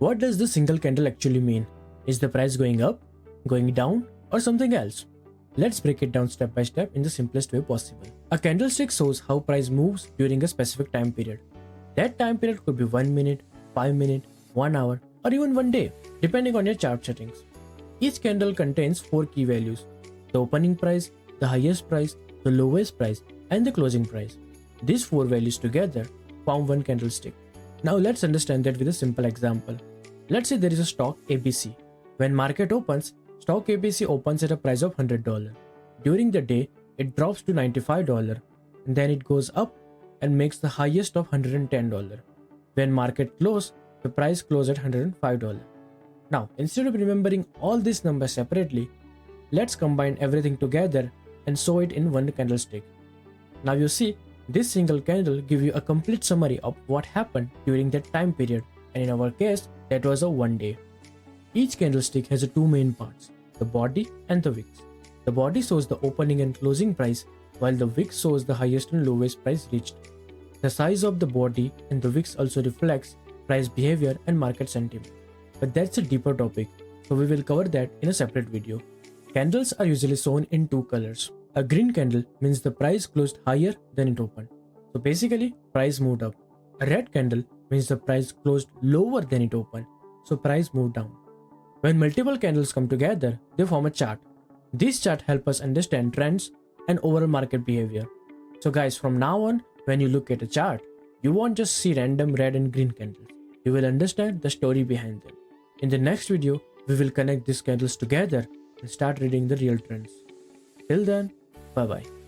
What does the single candle actually mean? Is the price going up, going down, or something else? Let's break it down step by step in the simplest way possible. A candlestick shows how price moves during a specific time period. That time period could be 1 minute, 5 minutes, 1 hour, or even 1 day, depending on your chart settings. Each candle contains 4 key values: the opening price, the highest price, the lowest price, and the closing price. These 4 values together form one candlestick. Now let's understand that with a simple example. Let's say there is a stock ABC. When market opens, stock ABC opens at a price of $100. During the day, it drops to $95, and then it goes up and makes the highest of $110. When market closes, the price closes at $105. Now, instead of remembering all these numbers separately, let's combine everything together and show it in one candlestick. Now you see, this single candle gives you a complete summary of what happened during that time period, and in our case, that was a 1 day. Each candlestick has 2 main parts, the body and the wicks. The body shows the opening and closing price, while the wick shows the highest and lowest price reached. The size of the body and the wicks also reflects price behavior and market sentiment. But that's a deeper topic, so we will cover that in a separate video. Candles are usually shown in 2 colors. A green candle means the price closed higher than it opened. So basically, price moved up. A red candle means the price closed lower than it opened. So price moved down. When multiple candles come together, they form a chart. This chart helps us understand trends and overall market behavior. So guys, from now on, when you look at a chart, you won't just see random red and green candles. You will understand the story behind them. In the next video, we will connect these candles together and start reading the real trends. Till then, bye bye.